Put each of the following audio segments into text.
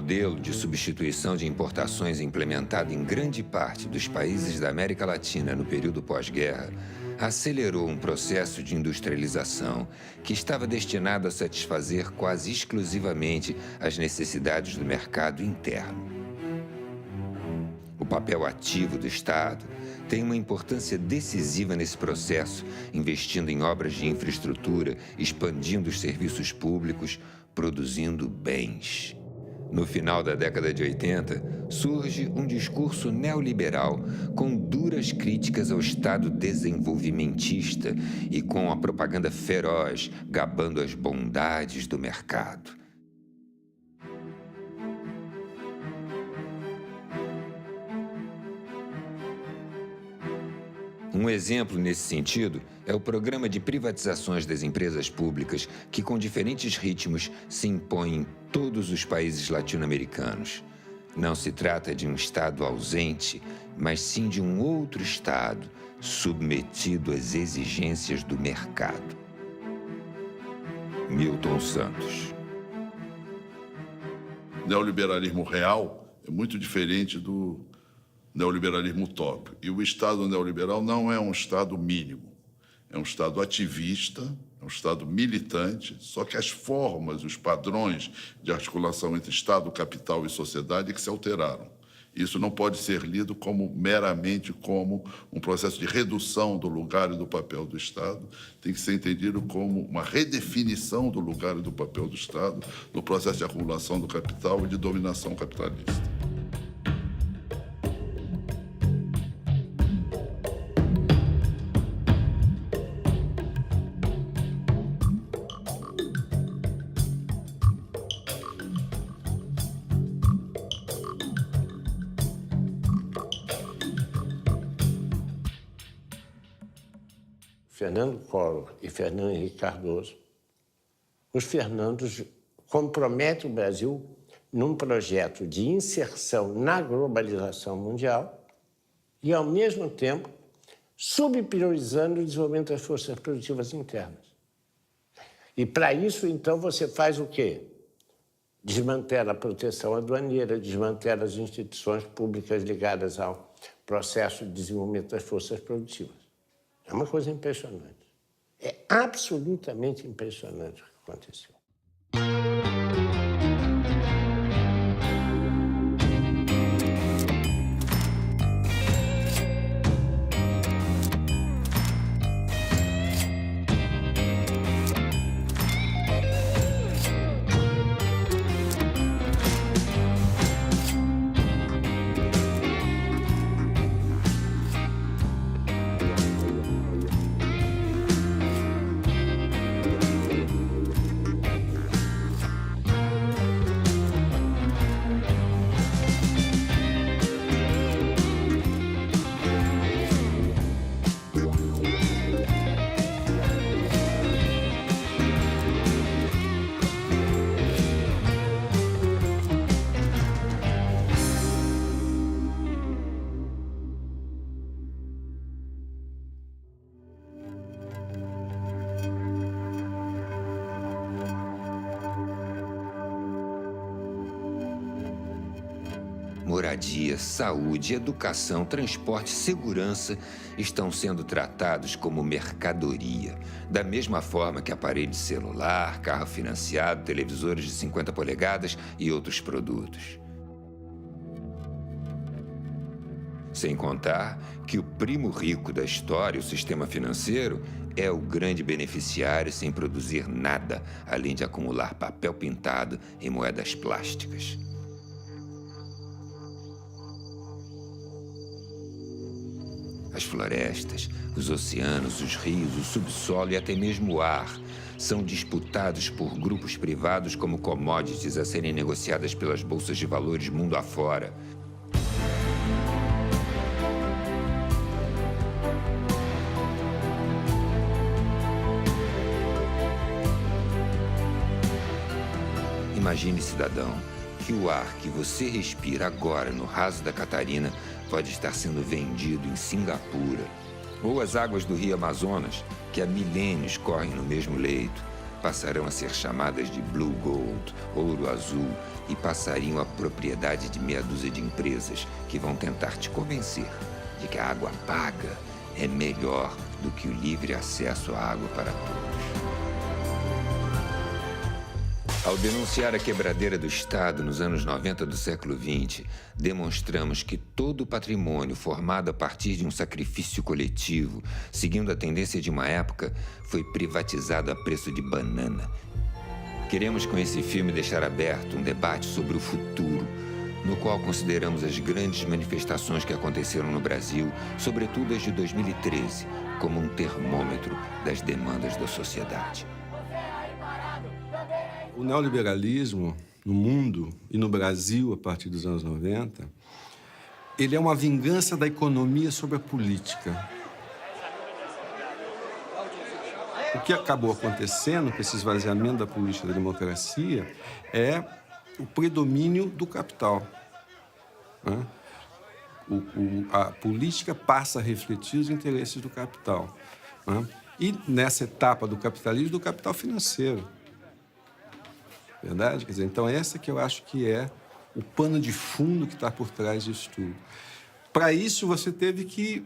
modelo de substituição de importações implementado em grande parte dos países da América Latina no período pós-guerra acelerou um processo de industrialização que estava destinado a satisfazer quase exclusivamente as necessidades do mercado interno. O papel ativo do Estado tem uma importância decisiva nesse processo, investindo em obras de infraestrutura, expandindo os serviços públicos, produzindo bens. No final da década de 80, surge um discurso neoliberal com duras críticas ao Estado desenvolvimentista e com a propaganda feroz gabando as bondades do mercado. Um exemplo nesse sentido é o programa de privatizações das empresas públicas que, com diferentes ritmos, se impõe em todos os países latino-americanos. Não se trata de um Estado ausente, mas sim de um outro Estado submetido às exigências do mercado. Milton Santos. O neoliberalismo real é muito diferente do neoliberalismo utópico. E o Estado neoliberal não é um Estado mínimo, é um Estado ativista, é um Estado militante, só que as formas, os padrões de articulação entre Estado, capital e sociedade é que se alteraram. Isso não pode ser lido meramente como um processo de redução do lugar e do papel do Estado, tem que ser entendido como uma redefinição do lugar e do papel do Estado no processo de acumulação do capital e de dominação capitalista. Fernando Collor e Fernando Henrique Cardoso, os Fernandos comprometem o Brasil num projeto de inserção na globalização mundial e, ao mesmo tempo, subpriorizando o desenvolvimento das forças produtivas internas. E, para isso, então, você faz o quê? Desmantela a proteção aduaneira, desmantela as instituições públicas ligadas ao processo de desenvolvimento das forças produtivas. É uma coisa impressionante. É absolutamente impressionante o que aconteceu. Moradia, saúde, educação, transporte, segurança estão sendo tratados como mercadoria, da mesma forma que aparelho de celular, carro financiado, televisores de 50 polegadas e outros produtos. Sem contar que o primo rico da história, o sistema financeiro, é o grande beneficiário sem produzir nada, além de acumular papel pintado e moedas plásticas. As florestas, os oceanos, os rios, o subsolo e até mesmo o ar são disputados por grupos privados como commodities a serem negociadas pelas bolsas de valores mundo afora. Imagine, cidadão, que o ar que você respira agora no raso da Catarina pode estar sendo vendido em Singapura, ou as águas do Rio Amazonas, que há milênios correm no mesmo leito, passarão a ser chamadas de Blue Gold, ouro azul, e passariam à propriedade de meia dúzia de empresas que vão tentar te convencer de que a água paga é melhor do que o livre acesso à água para todos. Ao denunciar a quebradeira do Estado nos anos 90 do século XX, demonstramos que todo o patrimônio formado a partir de um sacrifício coletivo, seguindo a tendência de uma época, foi privatizado a preço de banana. Queremos com esse filme deixar aberto um debate sobre o futuro, no qual consideramos as grandes manifestações que aconteceram no Brasil, sobretudo as de 2013, como um termômetro das demandas da sociedade. O neoliberalismo no mundo e no Brasil, a partir dos anos 90, ele é uma vingança da economia sobre a política. O que acabou acontecendo com esse esvaziamento da política da democracia é o predomínio do capital. Né? A política passa a refletir os interesses do capital. Né? E nessa etapa do capitalismo, do capital financeiro. Verdade? Quer dizer, então, essa que eu acho que é o pano de fundo que está por trás disso tudo. Para isso, você teve que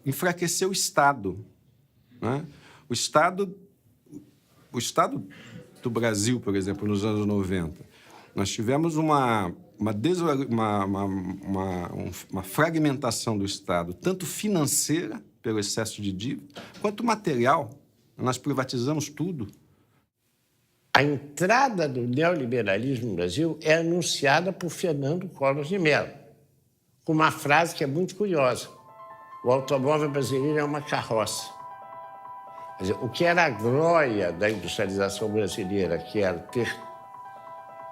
enfraquecer o Estado. Né? O Estado do Brasil, por exemplo, nos anos 90, nós tivemos uma fragmentação do Estado, tanto financeira, pelo excesso de dívida, quanto material. Nós privatizamos tudo. A entrada do neoliberalismo no Brasil é anunciada por Fernando Collor de Mello, com uma frase que é muito curiosa. O automóvel brasileiro é uma carroça. Quer dizer, o que era a glória da industrialização brasileira, que era ter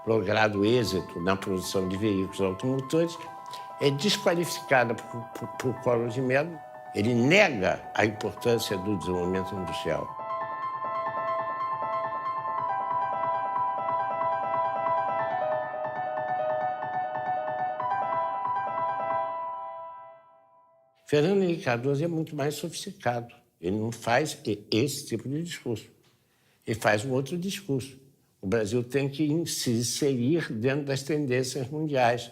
logrado êxito na produção de veículos automotores, é desqualificada por Collor de Mello. Ele nega a importância do desenvolvimento industrial. Fernando Henrique Cardoso é muito mais sofisticado. Ele não faz esse tipo de discurso. Ele faz um outro discurso. O Brasil tem que se inserir dentro das tendências mundiais.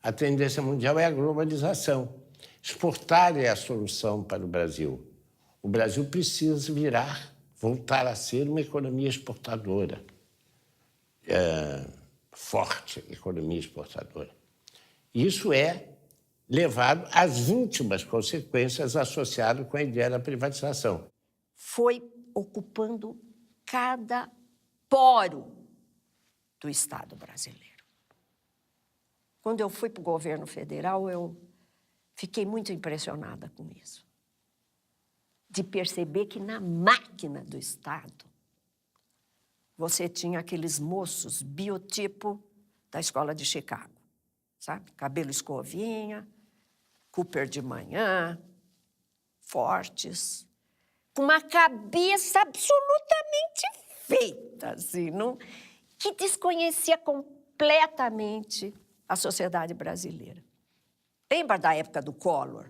A tendência mundial é a globalização. Exportar é a solução para o Brasil. O Brasil precisa voltar a ser uma economia exportadora. Forte economia exportadora. Isso é levado às últimas consequências associadas com a ideia da privatização. Foi ocupando cada poro do Estado brasileiro. Quando eu fui para o governo federal, eu fiquei muito impressionada com isso. De perceber que na máquina do Estado, você tinha aqueles moços biotipo da escola de Chicago, sabe? Cabelo escovinha, Cooper de manhã, fortes, com uma cabeça absolutamente feita, assim, que desconhecia completamente a sociedade brasileira. Lembra da época do Collor,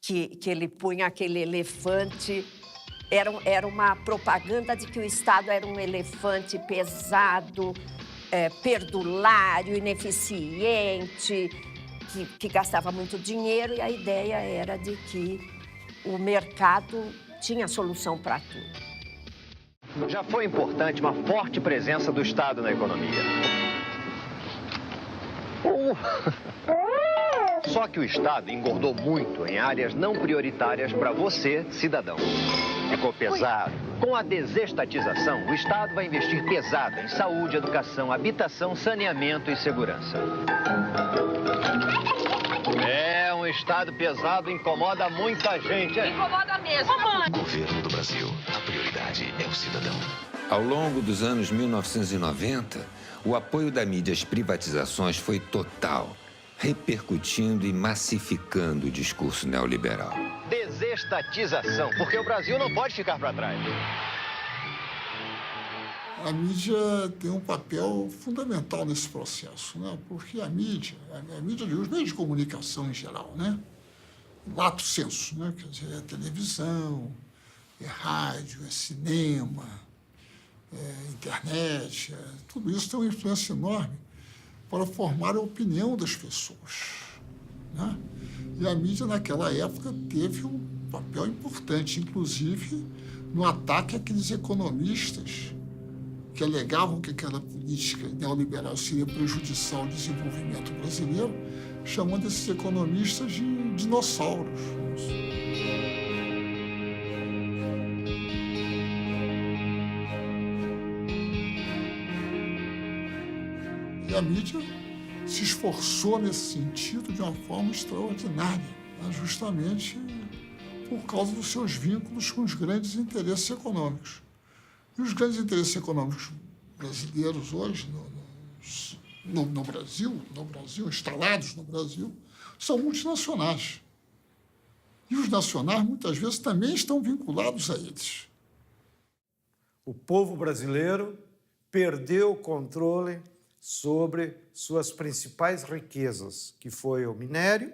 que ele punha aquele elefante, era uma propaganda de que o Estado era um elefante pesado, perdulário, ineficiente, que gastava muito dinheiro, e a ideia era de que o mercado tinha solução para tudo. Já foi importante uma forte presença do Estado na economia. Só que o Estado engordou muito em áreas não prioritárias para você, cidadão. Ficou pesado. Com a desestatização, o Estado vai investir pesado em saúde, educação, habitação, saneamento e segurança. Um Estado pesado incomoda muita gente. Incomoda mesmo. Governo do Brasil. A prioridade é o cidadão. Ao longo dos anos 1990, o apoio da mídia às privatizações foi total, repercutindo e massificando o discurso neoliberal. Desestatização, porque o Brasil não pode ficar para trás. A mídia tem um papel fundamental nesse processo, né? Porque a mídia de os meios de comunicação em geral, né? Lato sensu, né? Quer dizer, é televisão, é rádio, é cinema, internet, tudo isso tem uma influência enorme para formar a opinião das pessoas, né? E a mídia, naquela época, teve um papel importante, inclusive no ataque àqueles economistas que alegavam que aquela política neoliberal seria prejudicial ao desenvolvimento brasileiro, chamando esses economistas de dinossauros. E a mídia se esforçou nesse sentido de uma forma extraordinária, né? Justamente por causa dos seus vínculos com os grandes interesses econômicos. E os grandes interesses econômicos brasileiros hoje, no Brasil, instalados no Brasil, são multinacionais. E os nacionais, muitas vezes, também estão vinculados a eles. O povo brasileiro perdeu o controle sobre suas principais riquezas, que foi o minério,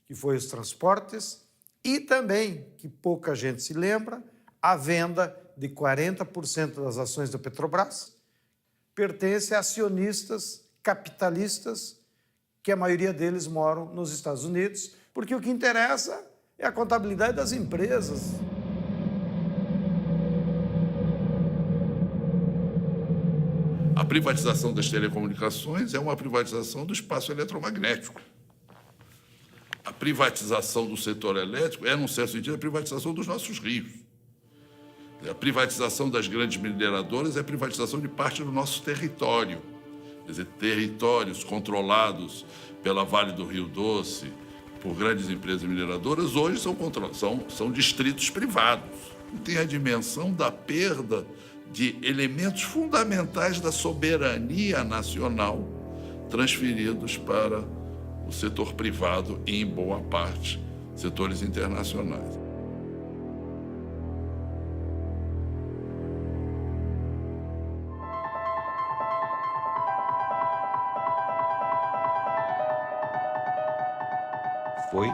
que foi os transportes e também, que pouca gente se lembra, a venda de 40% das ações da Petrobras pertence a acionistas capitalistas, que a maioria deles moram nos Estados Unidos, porque o que interessa é a contabilidade das empresas. A privatização das telecomunicações é uma privatização do espaço eletromagnético. A privatização do setor elétrico é, num certo sentido, a privatização dos nossos rios. A privatização das grandes mineradoras é a privatização de parte do nosso território. Quer dizer, territórios controlados pela Vale do Rio Doce, por grandes empresas mineradoras, hoje são distritos privados. E tem a dimensão da perda de elementos fundamentais da soberania nacional transferidos para o setor privado e, em boa parte, setores internacionais. Foi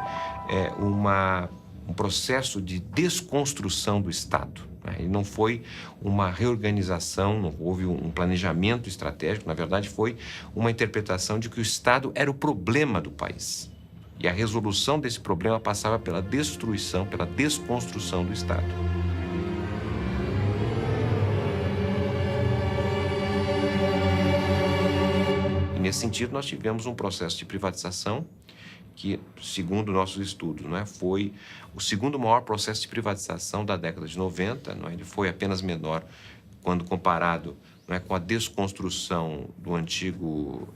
um processo de desconstrução do Estado. Né? E não foi uma reorganização, não houve um planejamento estratégico, na verdade foi uma interpretação de que o Estado era o problema do país. E a resolução desse problema passava pela destruição, pela desconstrução do Estado. E nesse sentido nós tivemos um processo de privatização que, segundo nossos estudos, foi o segundo maior processo de privatização da década de 90. Ele foi apenas menor quando comparado com a desconstrução do antigo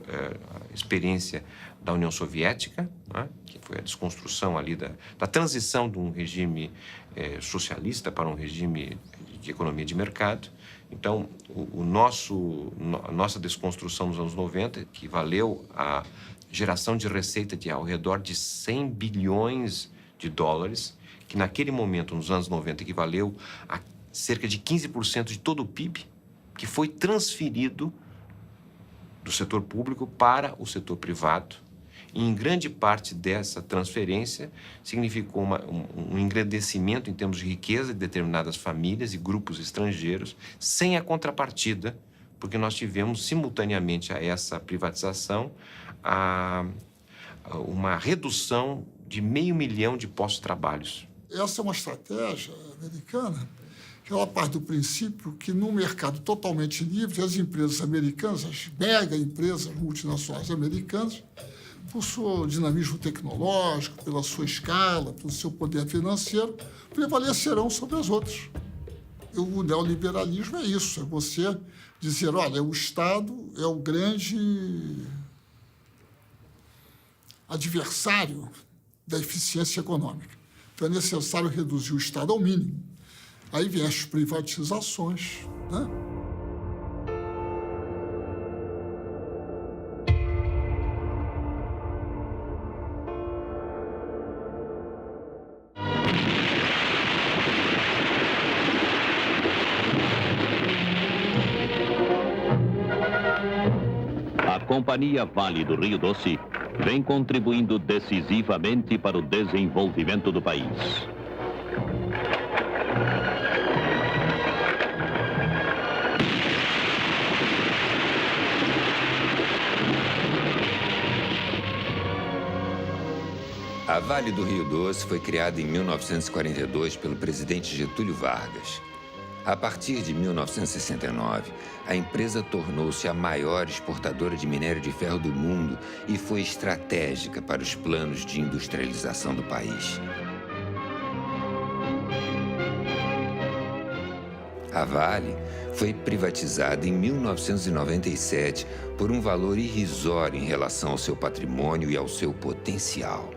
experiência da União Soviética, que foi a desconstrução ali da transição de um regime socialista para um regime de economia de mercado. Então, a nossa desconstrução nos anos 90, que valeu a geração de receita de ao redor de 100 bilhões de dólares, que naquele momento, nos anos 90, equivaleu a cerca de 15% de todo o PIB, que foi transferido do setor público para o setor privado. E em grande parte dessa transferência significou um engrandecimento em termos de riqueza de determinadas famílias e grupos estrangeiros, sem a contrapartida, porque nós tivemos simultaneamente a essa privatização uma redução de 500 mil de postos de trabalho. Essa é uma estratégia americana que ela parte do princípio que, num mercado totalmente livre, as empresas americanas, as mega empresas multinacionais americanas, por seu dinamismo tecnológico, pela sua escala, pelo seu poder financeiro, prevalecerão sobre as outras. O neoliberalismo é isso, é você dizer, olha, o Estado é o grande adversário da eficiência econômica. Então, é necessário reduzir o Estado ao mínimo. Aí vem as privatizações, né? A Companhia Vale do Rio Doce vem contribuindo decisivamente para o desenvolvimento do país. A Vale do Rio Doce foi criada em 1942 pelo presidente Getúlio Vargas. A partir de 1969, a empresa tornou-se a maior exportadora de minério de ferro do mundo e foi estratégica para os planos de industrialização do país. A Vale foi privatizada em 1997 por um valor irrisório em relação ao seu patrimônio e ao seu potencial.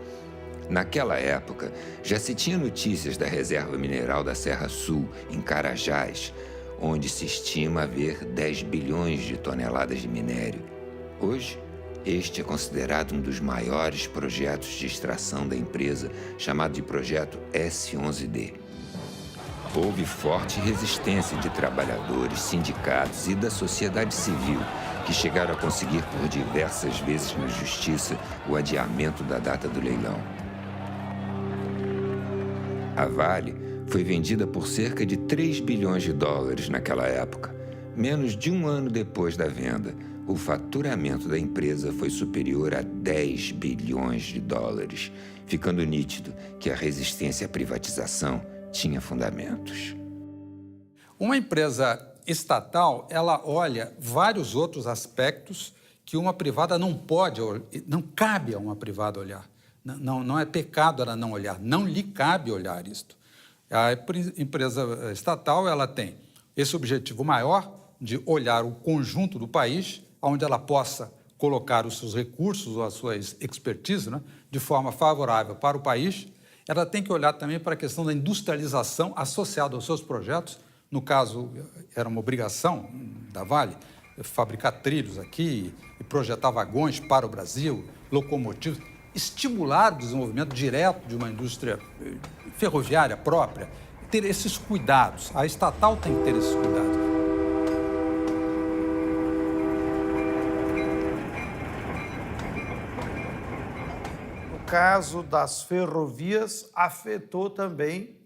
Naquela época, já se tinha notícias da reserva mineral da Serra Sul, em Carajás, onde se estima haver 10 bilhões de toneladas de minério. Hoje, este é considerado um dos maiores projetos de extração da empresa, chamado de Projeto S11D. Houve forte resistência de trabalhadores, sindicatos e da sociedade civil, que chegaram a conseguir por diversas vezes na justiça o adiamento da data do leilão. A Vale foi vendida por cerca de 3 bilhões de dólares naquela época. Menos de um ano depois da venda, o faturamento da empresa foi superior a 10 bilhões de dólares, ficando nítido que a resistência à privatização tinha fundamentos. Uma empresa estatal, ela olha vários outros aspectos que uma privada não pode, não cabe a uma privada olhar. Não é pecado ela não olhar, não lhe cabe olhar isto. A empresa estatal, ela tem esse objetivo maior de olhar o conjunto do país, onde ela possa colocar os seus recursos ou as suas expertise, né, de forma favorável para o país. Ela tem que olhar também para a questão da industrialização associada aos seus projetos. No caso, era uma obrigação da Vale fabricar trilhos aqui e projetar vagões para o Brasil, locomotivas, estimular o desenvolvimento direto de uma indústria ferroviária própria, ter esses cuidados. A estatal tem que ter esses cuidados. No caso das ferrovias, afetou também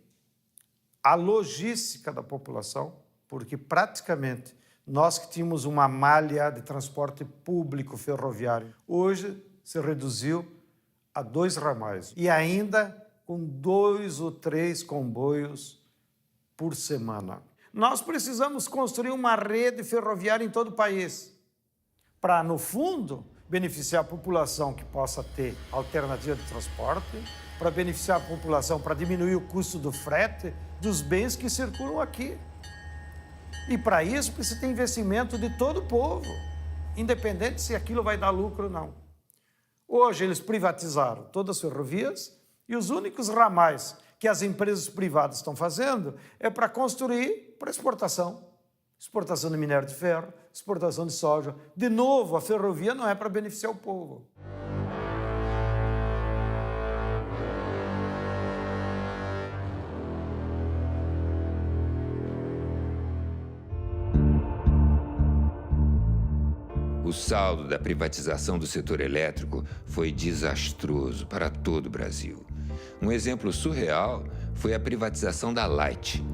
a logística da população, porque praticamente nós que tínhamos uma malha de transporte público ferroviário, hoje se reduziu a 2 ramais e ainda com 2 ou 3 comboios por semana. Nós precisamos construir uma rede ferroviária em todo o país para, no fundo, beneficiar a população que possa ter alternativa de transporte, para beneficiar a população, para diminuir o custo do frete dos bens que circulam aqui. E para isso precisa ter investimento de todo o povo, independente se aquilo vai dar lucro ou não. Hoje eles privatizaram todas as ferrovias e os únicos ramais que as empresas privadas estão fazendo é para construir para exportação. Exportação de minério de ferro, exportação de soja. De novo, a ferrovia não é para beneficiar o povo. O saldo da privatização do setor elétrico foi desastroso para todo o Brasil. Um exemplo surreal foi a privatização da Light.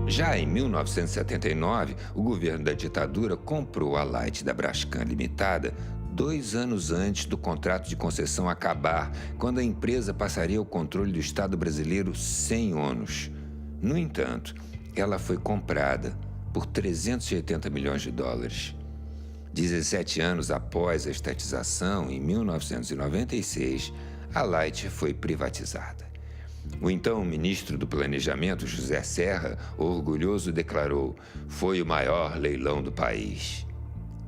Já em 1979, o governo da ditadura comprou a Light da Braskem Limitada 2 anos antes do contrato de concessão acabar, quando a empresa passaria ao controle do Estado brasileiro sem ônus. No entanto, ela foi comprada por 380 milhões de dólares. 17 anos após a estatização, em 1996, a Light foi privatizada. O então ministro do Planejamento, José Serra, orgulhoso, declarou: "Foi o maior leilão do país."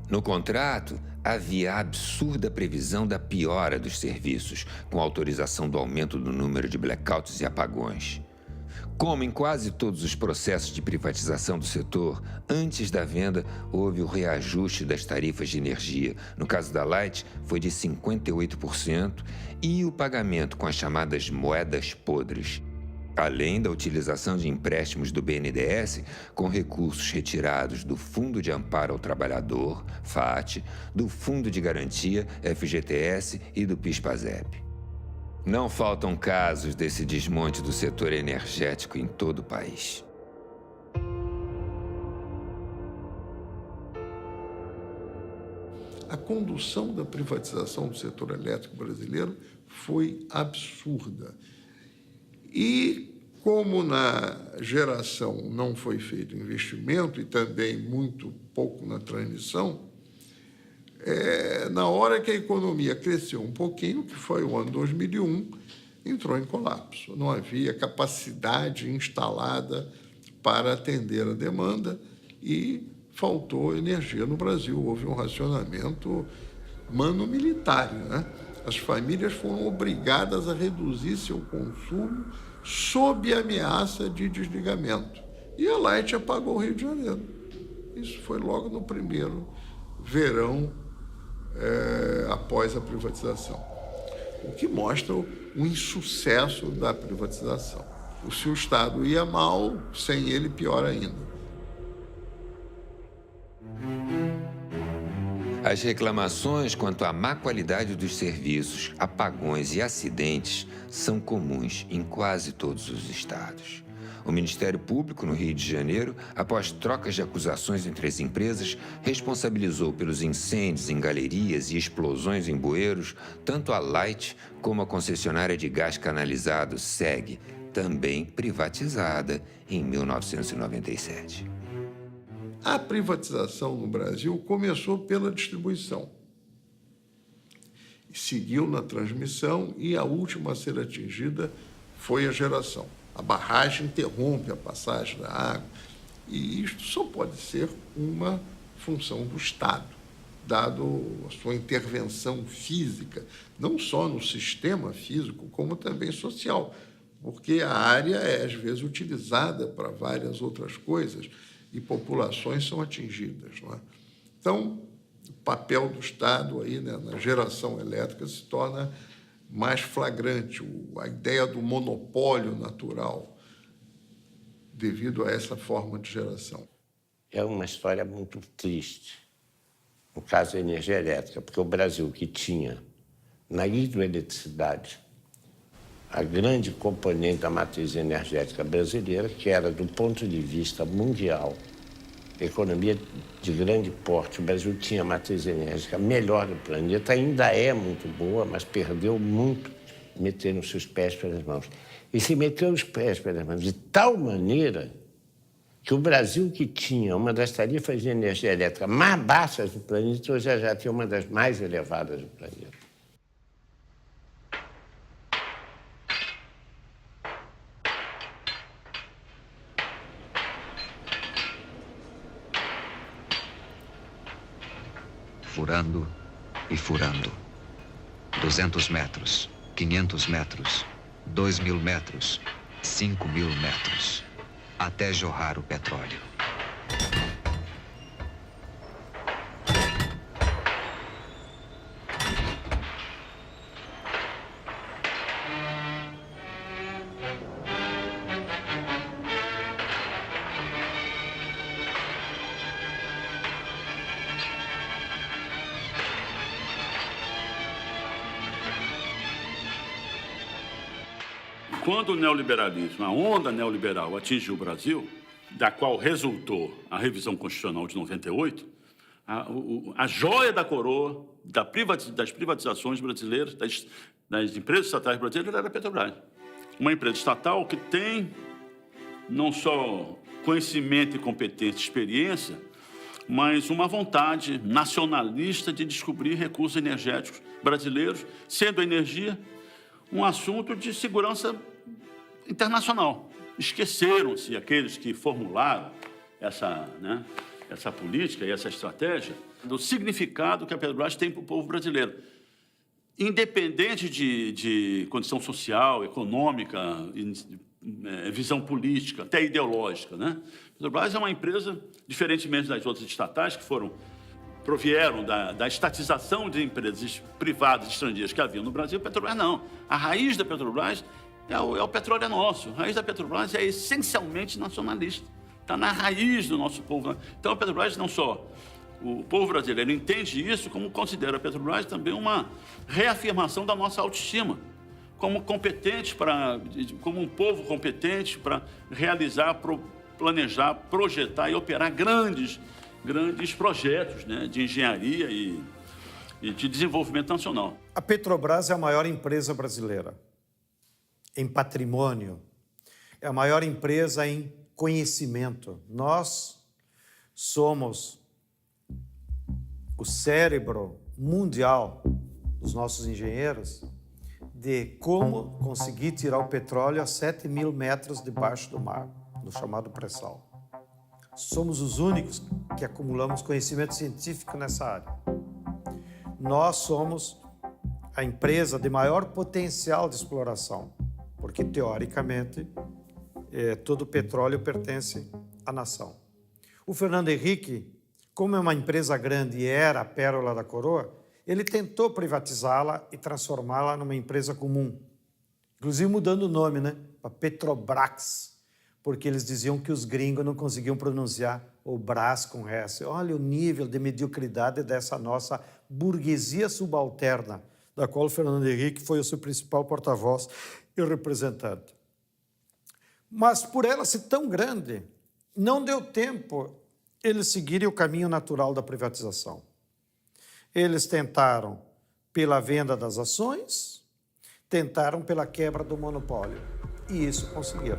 No contrato, havia a absurda previsão da piora dos serviços, com autorização do aumento do número de blackouts e apagões. Como em quase todos os processos de privatização do setor, antes da venda houve o reajuste das tarifas de energia. No caso da Light, foi de 58% e o pagamento com as chamadas moedas podres. Além da utilização de empréstimos do BNDES com recursos retirados do Fundo de Amparo ao Trabalhador, FAT, do Fundo de Garantia, FGTS e do PIS/PASEP. Não faltam casos desse desmonte do setor energético em todo o país. A condução da privatização do setor elétrico brasileiro foi absurda. E, como na geração não foi feito investimento e também muito pouco na transmissão, na hora que a economia cresceu um pouquinho, que foi o ano 2001, entrou em colapso. Não havia capacidade instalada para atender a demanda e faltou energia no Brasil. Houve um racionamento mano-militário, né? As famílias foram obrigadas a reduzir seu consumo sob ameaça de desligamento. E a Light apagou o Rio de Janeiro. Isso foi logo no primeiro verão após a privatização. O que mostra o insucesso da privatização. Se o Estado ia mal, sem ele, pior ainda. As reclamações quanto à má qualidade dos serviços, apagões e acidentes são comuns em quase todos os estados. O Ministério Público, no Rio de Janeiro, após trocas de acusações entre as empresas, responsabilizou pelos incêndios em galerias e explosões em bueiros tanto a Light como a concessionária de gás canalizado SEG, também privatizada em 1997. A privatização no Brasil começou pela distribuição, seguiu na transmissão e a última a ser atingida foi a geração. A barragem interrompe a passagem da água e isto só pode ser uma função do Estado, dado a sua intervenção física, não só no sistema físico, como também social, porque a área é, às vezes, utilizada para várias outras coisas e populações são atingidas, não é? Então, o papel do Estado aí, né, na geração elétrica se torna mais flagrante, a ideia do monopólio natural devido a essa forma de geração. É uma história muito triste, no caso da energia elétrica, porque o Brasil, que tinha na hidroeletricidade a grande componente da matriz energética brasileira, que era, do ponto de vista mundial, economia de grande porte, o Brasil tinha a matriz energética melhor do planeta, ainda é muito boa, mas perdeu muito metendo os seus pés pelas mãos. E se meteu os pés pelas mãos de tal maneira que o Brasil, que tinha uma das tarifas de energia elétrica mais baixas do planeta, hoje já tem uma das mais elevadas do planeta. Furando e furando. 200 metros, 500 metros, 2.000 metros, 5.000 metros, até jorrar o petróleo. Quando o neoliberalismo, a onda neoliberal atingiu o Brasil, da qual resultou a revisão constitucional de 98, a joia da coroa das privatizações brasileiras, das empresas estatais brasileiras, era a Petrobras. Uma empresa estatal que tem não só conhecimento e competência e experiência, mas uma vontade nacionalista de descobrir recursos energéticos brasileiros, sendo a energia um assunto de segurança internacional. Esqueceram-se aqueles que formularam essa política e essa estratégia do significado que a Petrobras tem para o povo brasileiro. Independente de condição social, econômica, visão política, até ideológica, né? A Petrobras é uma empresa, diferentemente das outras estatais, que provieram da estatização de empresas privadas estrangeiras que haviam no Brasil. A Petrobras não. A raiz da Petrobras o petróleo é nosso. A raiz da Petrobras é essencialmente nacionalista. Está na raiz do nosso povo. Então, a Petrobras não só... O povo brasileiro entende isso como considera a Petrobras também uma reafirmação da nossa autoestima, como um povo competente para realizar, planejar, projetar e operar grandes projetos, né, de engenharia e de desenvolvimento nacional. A Petrobras é a maior empresa brasileira em patrimônio, é a maior empresa em conhecimento. Nós somos o cérebro mundial dos nossos engenheiros de como conseguir tirar o petróleo a 7.000 metros debaixo do mar, no chamado pré-sal. Somos os únicos que acumulamos conhecimento científico nessa área. Nós somos a empresa de maior potencial de exploração, porque, teoricamente, todo o petróleo pertence à nação. O Fernando Henrique, como é uma empresa grande e era a pérola da coroa, ele tentou privatizá-la e transformá-la numa empresa comum. Inclusive mudando o nome, né? Para Petrobras, porque eles diziam que os gringos não conseguiam pronunciar o Brás com S. Olha o nível de mediocridade dessa nossa burguesia subalterna, da qual o Fernando Henrique foi o seu principal porta-voz e representante. Mas por ela ser tão grande, não deu tempo eles seguirem o caminho natural da privatização. Eles tentaram pela venda das ações, tentaram pela quebra do monopólio, e isso conseguiram.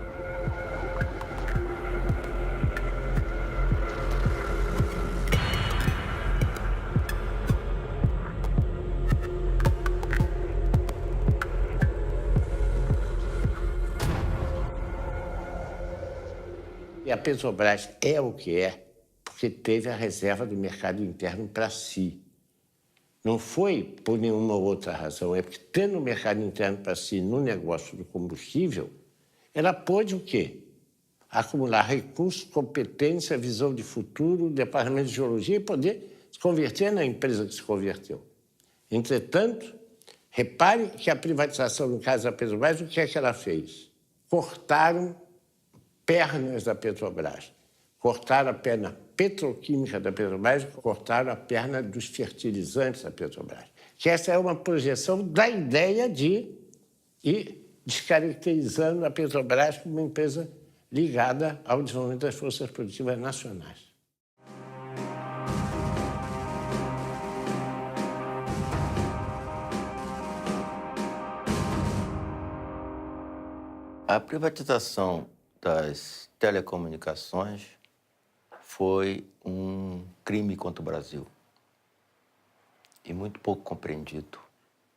E a Petrobras é o que é porque teve a reserva do mercado interno para si. Não foi por nenhuma outra razão, é porque, tendo o mercado interno para si no negócio do combustível, ela pôde o quê? Acumular recursos, competência, visão de futuro, departamento de geologia e poder se converter na empresa que se converteu. Entretanto, repare que a privatização, no caso da Petrobras, o que é que ela fez? Cortaram pernas da Petrobras. Cortaram a perna petroquímica da Petrobras, cortaram a perna dos fertilizantes da Petrobras. Que essa é uma projeção da ideia de ir descaracterizando a Petrobras como uma empresa ligada ao desenvolvimento das forças produtivas nacionais. A privatização das telecomunicações foi um crime contra o Brasil e muito pouco compreendido.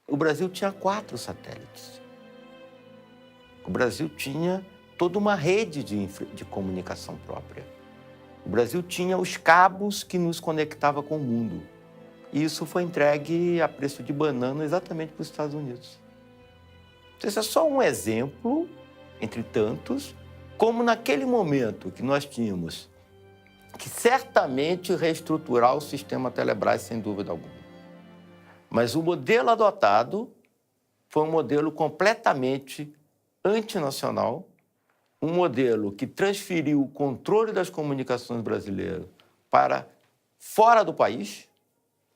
O Brasil tinha 4 satélites. O Brasil tinha toda uma rede de comunicação própria. O Brasil tinha os cabos que nos conectavam com o mundo. E isso foi entregue a preço de banana exatamente para os Estados Unidos. Esse é só um exemplo, entre tantos, como naquele momento que nós tínhamos que certamente reestruturar o sistema Telebrás, sem dúvida alguma. Mas o modelo adotado foi um modelo completamente antinacional, um modelo que transferiu o controle das comunicações brasileiras para fora do país,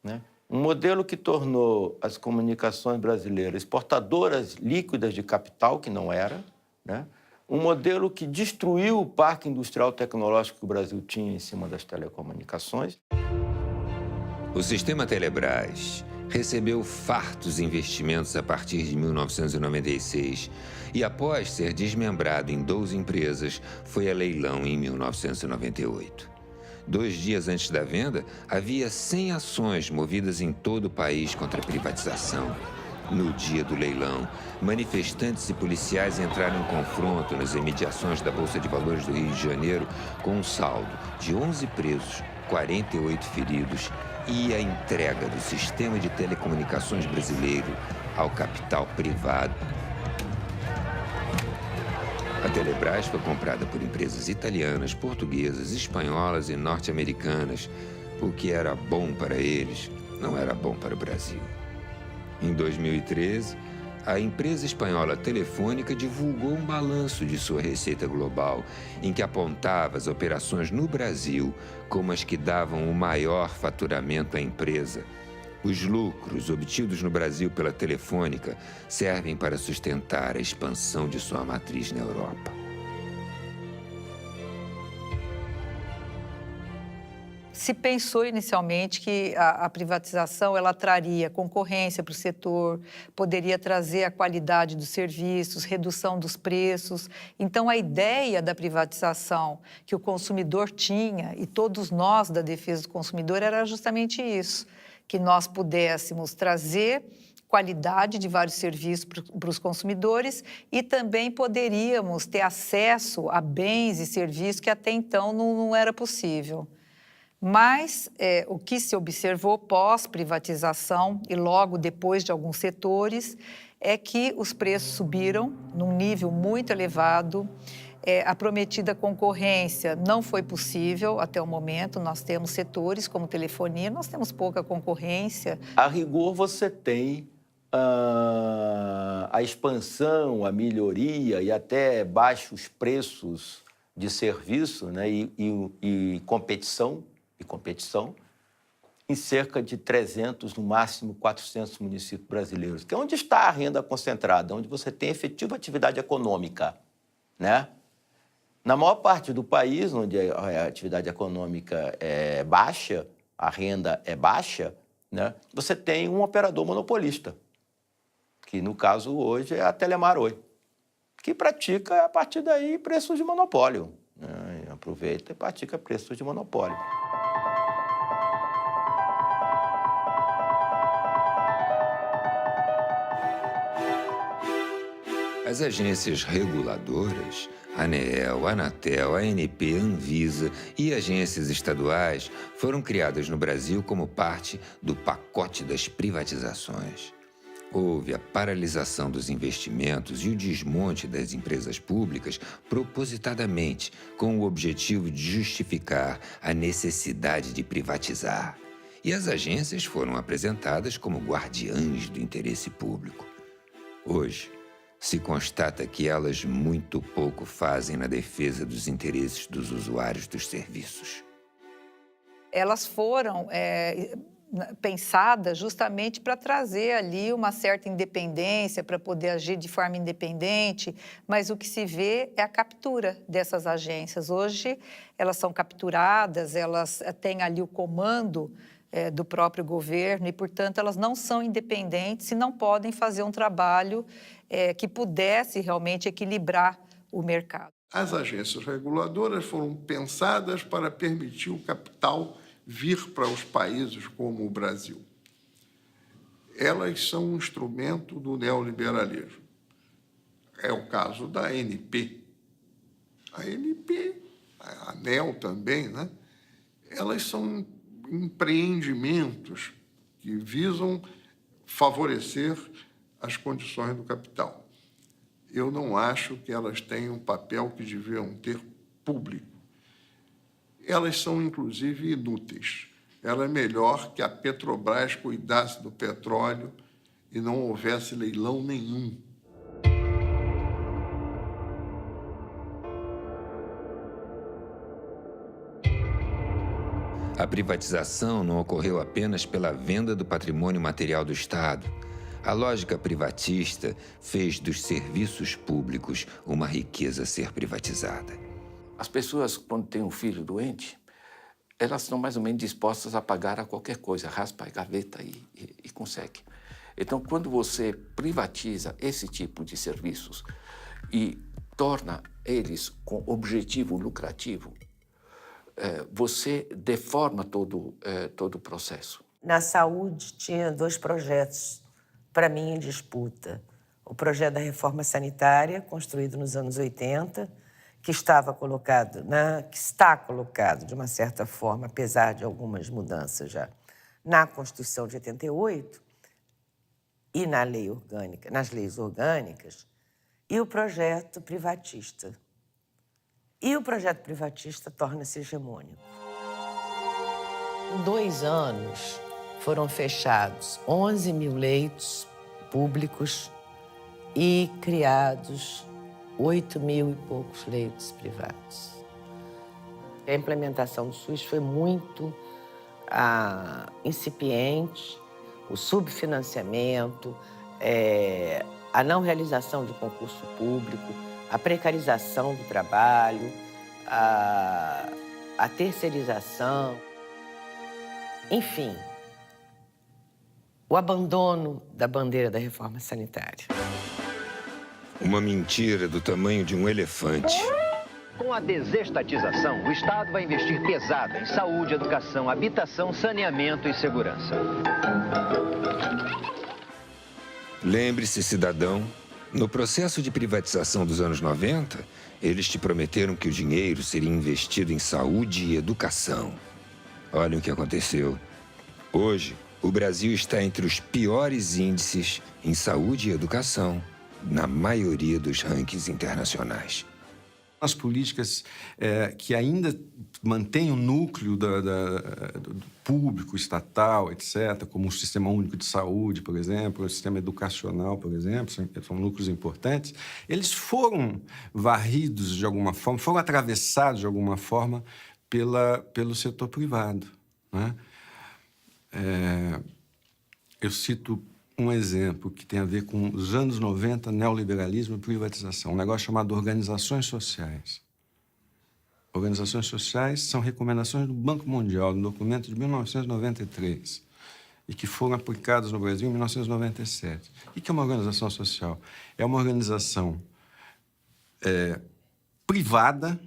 né? Um modelo que tornou as comunicações brasileiras exportadoras líquidas de capital, que não era, né? Um modelo que destruiu o parque industrial tecnológico que o Brasil tinha em cima das telecomunicações. O sistema Telebrás recebeu fartos investimentos a partir de 1996 e, após ser desmembrado em 12 empresas, foi a leilão em 1998. 2 dias antes da venda, havia 100 ações movidas em todo o país contra a privatização. No dia do leilão, manifestantes e policiais entraram em confronto nas imediações da Bolsa de Valores do Rio de Janeiro com um saldo de 11 presos, 48 feridos e a entrega do sistema de telecomunicações brasileiro ao capital privado. A Telebrás foi comprada por empresas italianas, portuguesas, espanholas e norte-americanas. O que era bom para eles não era bom para o Brasil. Em 2013, a empresa espanhola Telefônica divulgou um balanço de sua receita global, em que apontava as operações no Brasil como as que davam o maior faturamento à empresa. Os lucros obtidos no Brasil pela Telefônica servem para sustentar a expansão de sua matriz na Europa. Se pensou inicialmente que a privatização ela traria concorrência para o setor, poderia trazer a qualidade dos serviços, redução dos preços. Então, a ideia da privatização que o consumidor tinha, e todos nós da defesa do consumidor, era justamente isso, que nós pudéssemos trazer qualidade de vários serviços para os consumidores e também poderíamos ter acesso a bens e serviços que até então não era possível. Mas o que se observou pós-privatização e logo depois de alguns setores é que os preços subiram num nível muito elevado. A prometida concorrência não foi possível até o momento. Nós temos setores como telefonia, nós temos pouca concorrência. A rigor, você tem a expansão, a melhoria e até baixos preços de serviço, né, e competição em cerca de 300, no máximo 400 municípios brasileiros, que é onde está a renda concentrada, onde você tem efetiva atividade econômica, né? Na maior parte do país, onde a atividade econômica é baixa, a renda é baixa, né, você tem um operador monopolista, que no caso hoje é a Telemar Oi, que pratica, a partir daí, preços de monopólio, né? Aproveita e pratica preços de monopólio. As agências reguladoras, ANEEL, Anatel, ANP, Anvisa e agências estaduais foram criadas no Brasil como parte do pacote das privatizações. Houve a paralisação dos investimentos e o desmonte das empresas públicas propositadamente, com o objetivo de justificar a necessidade de privatizar. E as agências foram apresentadas como guardiãs do interesse público. Hoje, se constata que elas muito pouco fazem na defesa dos interesses dos usuários dos serviços. Elas foram pensadas justamente para trazer ali uma certa independência, para poder agir de forma independente, mas o que se vê é a captura dessas agências. Hoje, elas são capturadas, elas têm ali o comando do próprio governo e, portanto, elas não são independentes e não podem fazer um trabalho que pudesse realmente equilibrar o mercado. As agências reguladoras foram pensadas para permitir o capital vir para os países como o Brasil. Elas são um instrumento do neoliberalismo. É o caso da ANP. A ANP, a ANEL também, né? Elas são empreendimentos que visam favorecer as condições do capital. Eu não acho que elas tenham um papel que deviam ter público. Elas são, inclusive, inúteis. Era melhor que a Petrobras cuidasse do petróleo e não houvesse leilão nenhum. A privatização não ocorreu apenas pela venda do patrimônio material do Estado. A lógica privatista fez dos serviços públicos uma riqueza a ser privatizada. As pessoas, quando têm um filho doente, elas estão mais ou menos dispostas a pagar a qualquer coisa, raspa a gaveta e consegue. Então, quando você privatiza esse tipo de serviços e torna eles com objetivo lucrativo, você deforma todo o processo. Na saúde, tinha 2 projetos, para mim, em disputa. O projeto da reforma sanitária, construído nos anos 80, que está colocado, de uma certa forma, apesar de algumas mudanças já, na Constituição de 88 e na lei orgânica, nas leis orgânicas, e o projeto privatista. E o projeto privatista torna-se hegemônico. Em 2 anos, foram fechados 11 mil leitos públicos e criados 8 mil e poucos leitos privados. A implementação do SUS foi muito incipiente, o subfinanciamento, a não realização de concurso público, a precarização do trabalho, a terceirização. Enfim, o abandono da bandeira da reforma sanitária. Uma mentira do tamanho de um elefante. Com a desestatização, o Estado vai investir pesado em saúde, educação, habitação, saneamento e segurança. Lembre-se, cidadão, no processo de privatização dos anos 90, eles te prometeram que o dinheiro seria investido em saúde e educação. Olha o que aconteceu. Hoje, o Brasil está entre os piores índices em saúde e educação, na maioria dos rankings internacionais. As políticas que ainda mantêm o núcleo do público, estatal, etc., como o Sistema Único de Saúde, por exemplo, o sistema educacional, por exemplo, são núcleos importantes, eles foram varridos de alguma forma, foram atravessados de alguma forma pelo setor privado, né? Eu cito um exemplo que tem a ver com os anos 90, neoliberalismo e privatização, um negócio chamado organizações sociais. Organizações sociais são recomendações do Banco Mundial, no documento de 1993, e que foram aplicadas no Brasil em 1997. O que é uma organização social? É uma organização privada,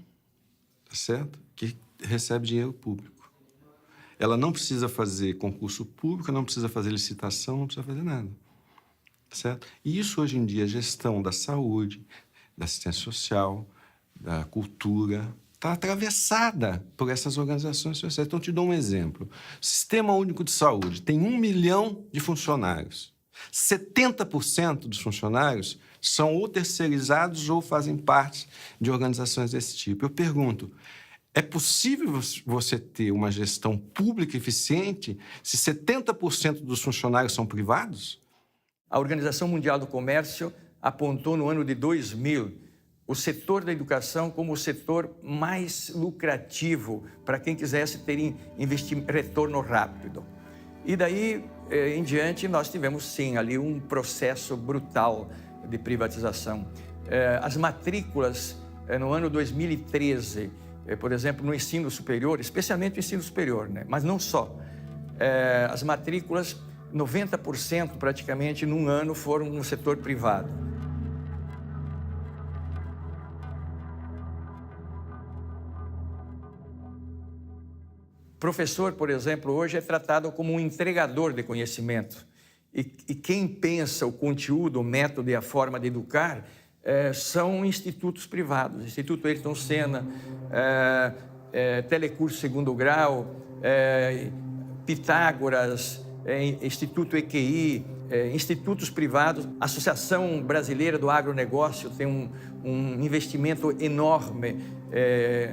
certo? Que recebe dinheiro público. Ela não precisa fazer concurso público, não precisa fazer licitação, não precisa fazer nada, certo? E isso, hoje em dia, a gestão da saúde, da assistência social, da cultura, está atravessada por essas organizações sociais. Então, te dou um exemplo. O Sistema Único de Saúde tem 1 milhão de funcionários. 70% dos funcionários são ou terceirizados ou fazem parte de organizações desse tipo. Eu pergunto, é possível você ter uma gestão pública eficiente se 70% dos funcionários são privados? A Organização Mundial do Comércio apontou no ano de 2000 o setor da educação como o setor mais lucrativo para quem quisesse ter retorno rápido. E daí em diante nós tivemos sim ali um processo brutal de privatização. As matrículas no ano 2013, por exemplo, no ensino superior, especialmente o ensino superior, né? Mas não só. As matrículas, 90% praticamente num ano foram no setor privado. Professor, por exemplo, hoje é tratado como um entregador de conhecimento. E quem pensa o conteúdo, o método e a forma de educar são institutos privados, Instituto Ayrton Senna, Telecurso Segundo Grau, Pitágoras, Instituto EQI, institutos privados. A Associação Brasileira do Agronegócio tem um investimento enorme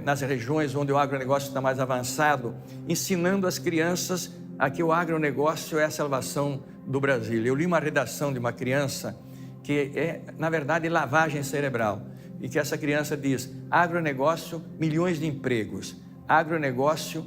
nas regiões onde o agronegócio está mais avançado, ensinando as crianças a que o agronegócio é a salvação do Brasil. Eu li uma redação de uma criança que é, na verdade, lavagem cerebral, e que essa criança diz: agronegócio, milhões de empregos, agronegócio,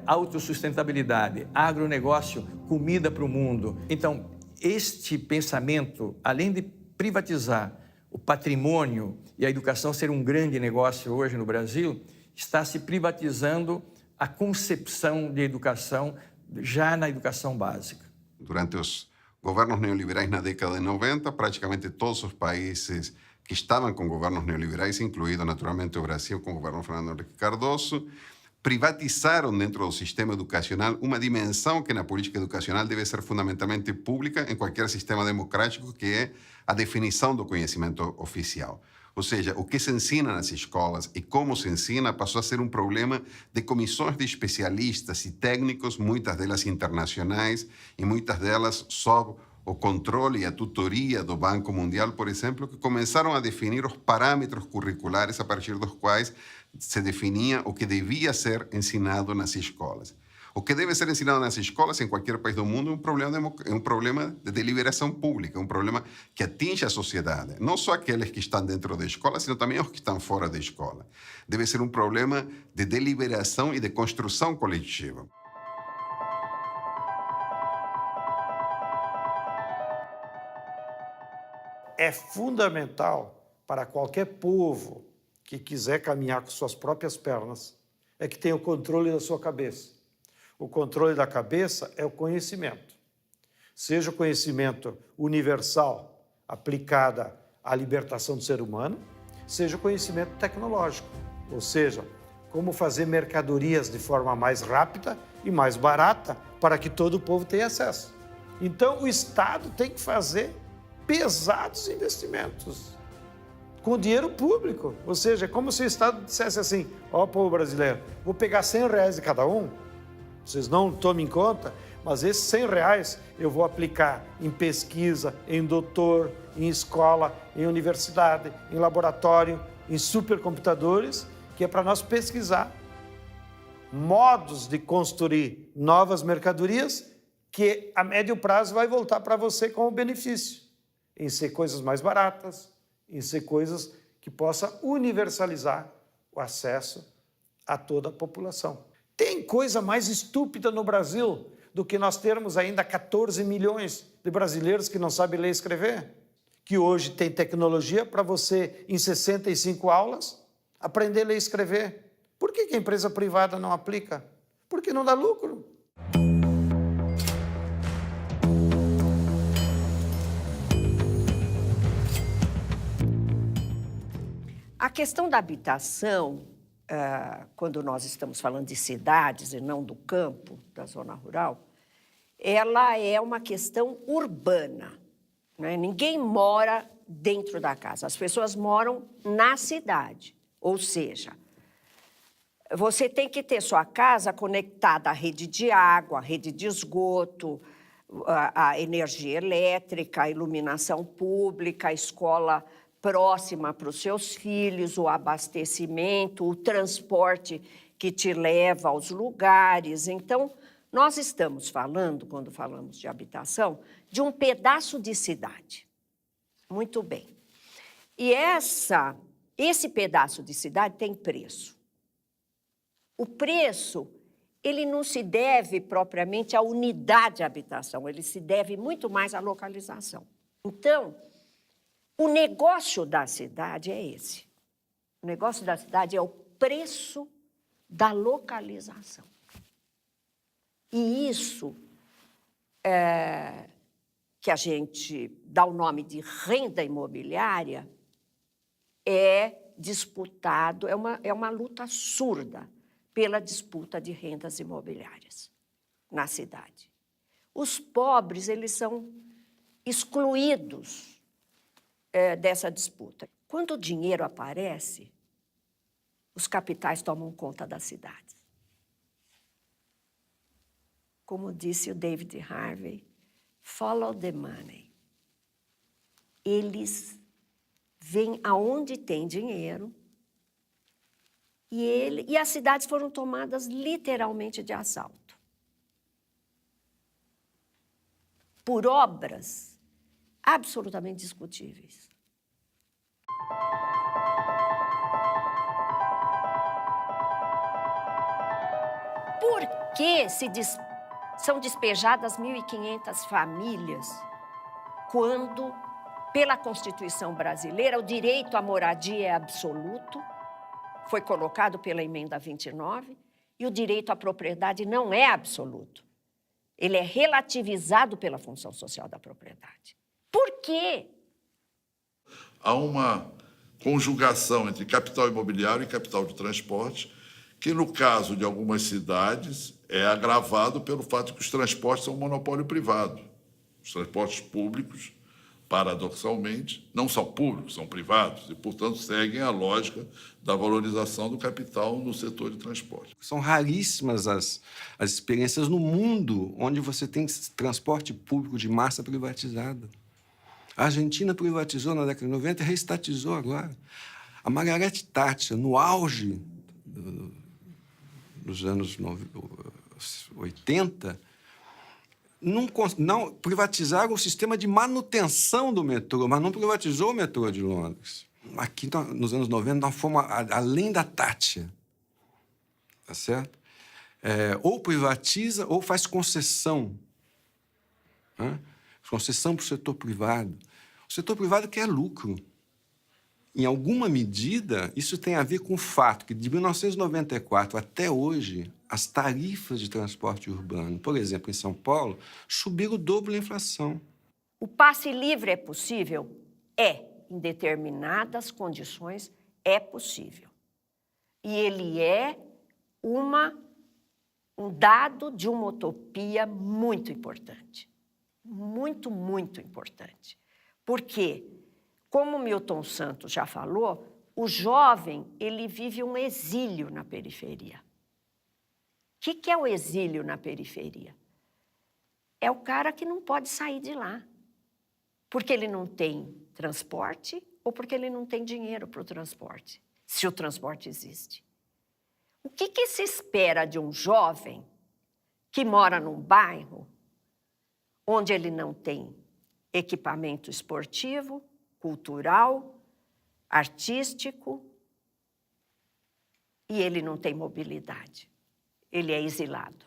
autossustentabilidade, agronegócio, comida para o mundo. Então, este pensamento, além de privatizar o patrimônio e a educação ser um grande negócio hoje no Brasil, está se privatizando a concepção de educação já na educação básica. Durante os governos neoliberais na década de 90, praticamente todos os países que estavam com governos neoliberais, incluído naturalmente o Brasil com o governo Fernando Henrique Cardoso, privatizaram dentro do sistema educacional uma dimensão que na política educacional deve ser fundamentalmente pública em qualquer sistema democrático, que é a definição do conhecimento oficial. Ou seja, o que se ensina nas escolas e como se ensina passou a ser um problema de comissões de especialistas e técnicos, muitas delas internacionais e muitas delas sob o controle e a tutoria do Banco Mundial, por exemplo, que começaram a definir os parâmetros curriculares a partir dos quais se definia o que devia ser ensinado nas escolas. O que deve ser ensinado nas escolas em qualquer país do mundo é um problema de deliberação pública, um problema que atinge a sociedade. Não só aqueles que estão dentro da escola, sino também os que estão fora da escola. Deve ser um problema de deliberação e de construção coletiva. É fundamental para qualquer povo que quiser caminhar com suas próprias pernas, é que tenha o controle da sua cabeça. O controle da cabeça é o conhecimento. Seja o conhecimento universal aplicado à libertação do ser humano, seja o conhecimento tecnológico, ou seja, como fazer mercadorias de forma mais rápida e mais barata para que todo o povo tenha acesso. Então, o Estado tem que fazer pesados investimentos com dinheiro público. Ou seja, é como se o Estado dissesse assim, ó, povo brasileiro, vou pegar R$100 de cada um, vocês não tomem em conta, mas esses R$100 eu vou aplicar em pesquisa, em doutor, em escola, em universidade, em laboratório, em supercomputadores, que é para nós pesquisar modos de construir novas mercadorias que a médio prazo vai voltar para você como benefício, em ser coisas mais baratas, em ser coisas que possa universalizar o acesso a toda a população. Tem coisa mais estúpida no Brasil do que nós termos ainda 14 milhões de brasileiros que não sabem ler e escrever? Que hoje tem tecnologia para você, em 65 aulas, aprender a ler e escrever. Por que a empresa privada não aplica? Porque não dá lucro. A questão da habitação, quando nós estamos falando de cidades e não do campo, da zona rural, ela é uma questão urbana, né? Ninguém mora dentro da casa, as pessoas moram na cidade. Ou seja, você tem que ter sua casa conectada à rede de água, à rede de esgoto, à energia elétrica, à iluminação pública, à escola próxima para os seus filhos, o abastecimento, o transporte que te leva aos lugares. Então, nós estamos falando, quando falamos de habitação, de um pedaço de cidade. Muito bem. E esse pedaço de cidade tem preço. O preço, ele não se deve propriamente à unidade de habitação, ele se deve muito mais à localização. Então, o negócio da cidade é esse. O negócio da cidade é o preço da localização. E isso que a gente dá o nome de renda imobiliária é disputado, é uma luta surda pela disputa de rendas imobiliárias na cidade. Os pobres, eles são excluídos dessa disputa. Quando o dinheiro aparece, os capitais tomam conta das cidades. Como disse o David Harvey, follow the money. Eles vêm aonde tem dinheiro e as cidades foram tomadas literalmente de assalto. Por obras absolutamente discutíveis. Por que são despejadas 1.500 famílias quando, pela Constituição brasileira, o direito à moradia é absoluto, foi colocado pela Emenda 29, e o direito à propriedade não é absoluto. Ele é relativizado pela função social da propriedade. Por quê? Há uma conjugação entre capital imobiliário e capital de transporte, que, no caso de algumas cidades, é agravado pelo fato de que os transportes são um monopólio privado. Os transportes públicos, paradoxalmente, não são públicos, são privados, e, portanto, seguem a lógica da valorização do capital no setor de transporte. São raríssimas as experiências no mundo onde você tem transporte público de massa privatizado. A Argentina privatizou na década de 90 e reestatizou agora. A Margaret Thatcher, no auge dos anos 80, não privatizaram o sistema de manutenção do metrô, mas não privatizou o metrô de Londres. Aqui, nos anos 90, nós fomos além da Thatcher. Tá certo? Ou privatiza ou faz concessão. Né? Concessão para o setor privado. O setor privado quer lucro. em alguma medida, isso tem a ver com o fato que, de 1994 até hoje, as tarifas de transporte urbano, por exemplo, em São Paulo, subiram o dobro da inflação. O passe livre é possível? É. Em determinadas condições, é possível. E ele é um dado de uma utopia muito importante. Muito, muito importante. Porque, como Milton Santos já falou, o jovem ele vive um exílio na periferia. O que é o exílio na periferia? É o cara que não pode sair de lá, porque ele não tem transporte ou porque ele não tem dinheiro para o transporte, se o transporte existe. O que se espera de um jovem que mora num bairro onde ele não tem equipamento esportivo, cultural, artístico, e ele não tem mobilidade? Ele é exilado.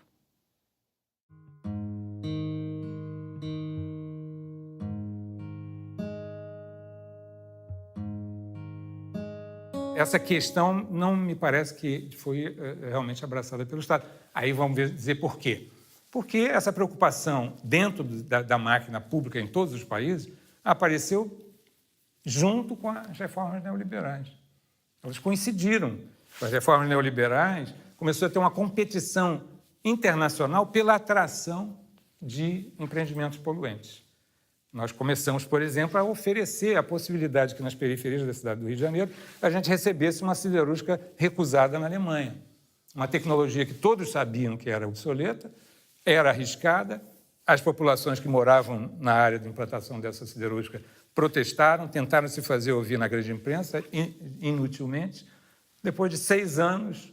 Essa questão não me parece que foi realmente abraçada pelo Estado. Aí vamos dizer por quê. Porque essa preocupação dentro da máquina pública em todos os países apareceu junto com as reformas neoliberais. Elas coincidiram. As reformas neoliberais começou a ter uma competição internacional pela atração de empreendimentos poluentes. Nós começamos, por exemplo, a oferecer a possibilidade que nas periferias da cidade do Rio de Janeiro a gente recebesse uma siderúrgica recusada na Alemanha. Uma tecnologia que todos sabiam que era obsoleta, era arriscada, as populações que moravam na área de implantação dessa siderúrgica protestaram, tentaram se fazer ouvir na grande imprensa, inutilmente. Depois de 6 anos,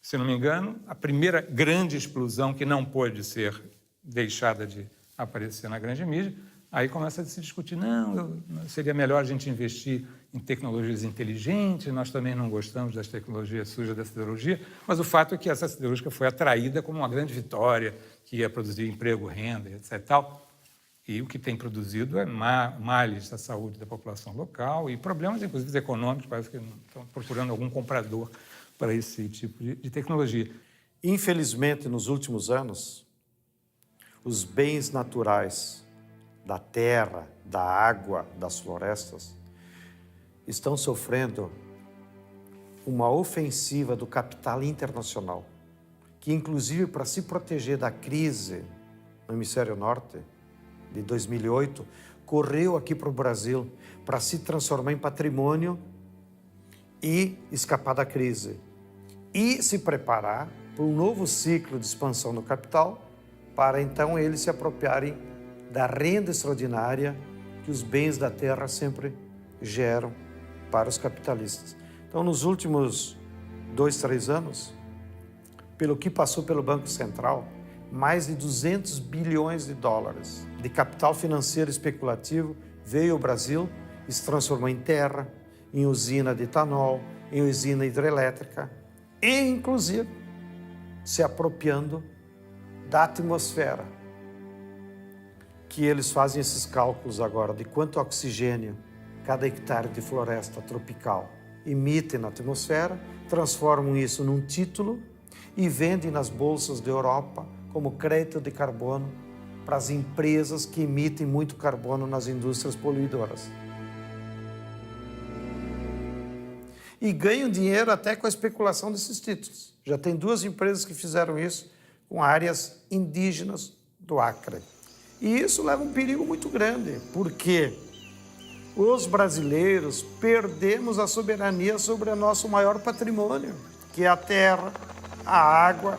se não me engano, a primeira grande explosão que não pôde ser deixada de aparecer na grande mídia, aí começa a se discutir, não, seria melhor a gente investir em tecnologias inteligentes, nós também não gostamos das tecnologias sujas da siderurgia, mas o fato é que essa siderúrgica foi atraída como uma grande vitória, que ia produzir emprego, renda, etc. E o que tem produzido é males à saúde da população local e problemas, inclusive, econômicos, parece que estão procurando algum comprador para esse tipo de tecnologia. Infelizmente, nos últimos anos, os bens naturais da terra, da água, das florestas, estão sofrendo uma ofensiva do capital internacional, que, inclusive, para se proteger da crise no hemisfério norte, de 2008, correu aqui para o Brasil para se transformar em patrimônio e escapar da crise. E se preparar para um novo ciclo de expansão do capital, para então eles se apropriarem da renda extraordinária que os bens da terra sempre geram para os capitalistas. Então, nos últimos 2, 3 anos, pelo que passou pelo Banco Central, mais de 200 bilhões de dólares de capital financeiro especulativo veio ao Brasil e se transformou em terra, em usina de etanol, em usina hidrelétrica e, inclusive, se apropriando da atmosfera, que eles fazem esses cálculos agora de quanto oxigênio cada hectare de floresta tropical emite na atmosfera, transformam isso num título e vendem nas bolsas da Europa como crédito de carbono para as empresas que emitem muito carbono nas indústrias poluidoras. E ganham dinheiro até com a especulação desses títulos. Já tem 2 empresas que fizeram isso com áreas indígenas do Acre. E isso leva um perigo muito grande, porque os brasileiros perdemos a soberania sobre o nosso maior patrimônio, que é a terra, a água,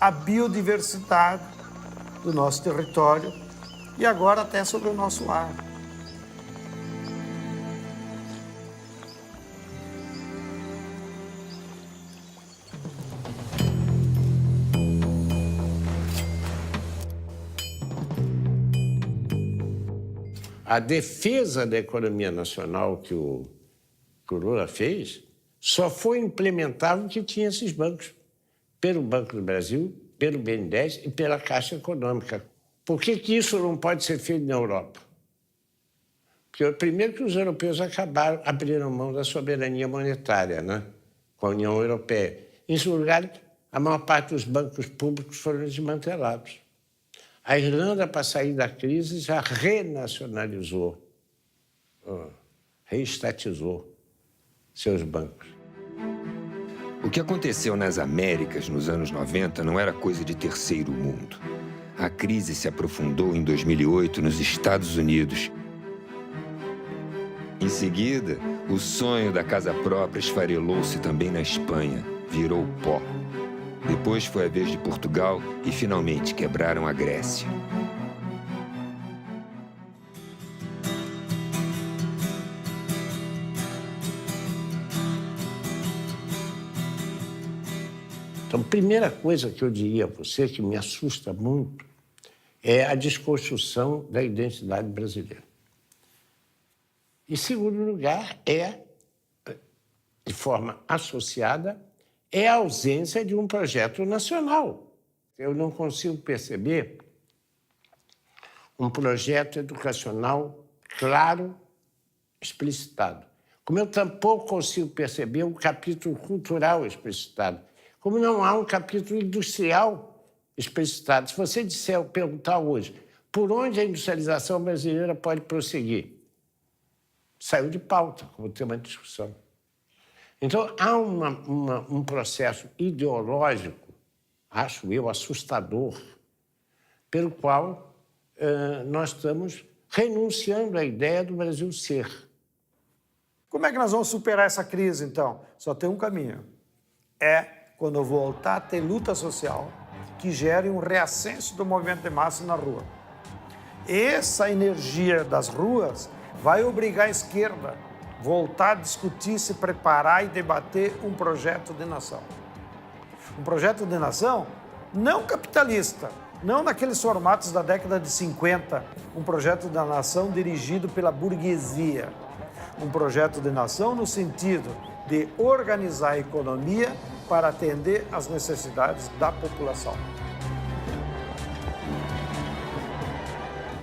a biodiversidade do nosso território e agora até sobre o nosso ar. A defesa da economia nacional que o Lula fez só foi implementável porque tinha esses bancos, pelo Banco do Brasil, pelo BNDES e pela Caixa Econômica. Por que isso não pode ser feito na Europa? Porque Porque, primeiro, que os europeus abriram mão da soberania monetária, né? Com a União Europeia. Em segundo lugar, a maior parte dos bancos públicos foram desmantelados. A Irlanda, para sair da crise, já renacionalizou, reestatizou seus bancos. O que aconteceu nas Américas nos anos 90 não era coisa de terceiro mundo. A crise se aprofundou em 2008 nos Estados Unidos. Em seguida, o sonho da casa própria esfarelou-se também na Espanha, virou pó. Depois foi a vez de Portugal e, finalmente, quebraram a Grécia. Então, a primeira coisa que eu diria a você, que me assusta muito, é a desconstrução da identidade brasileira. Em segundo lugar, de forma associada, é a ausência de um projeto nacional. Eu não consigo perceber um projeto educacional claro, explicitado. Como eu tampouco consigo perceber um capítulo cultural explicitado. Como não há um capítulo industrial explicitado. Se você perguntar hoje por onde a industrialização brasileira pode prosseguir, saiu de pauta como tema de discussão. Então, há um processo ideológico, acho eu, assustador, pelo qual nós estamos renunciando à ideia do Brasil ser. Como é que nós vamos superar essa crise, então? Só tem um caminho. É quando voltar a ter luta social que gere um reascenso do movimento de massa na rua. Essa energia das ruas vai obrigar a esquerda a voltar a discutir, se preparar e debater um projeto de nação. Um projeto de nação não capitalista, não naqueles formatos da década de 50, um projeto da nação dirigido pela burguesia. Um projeto de nação no sentido de organizar a economia para atender às necessidades da população.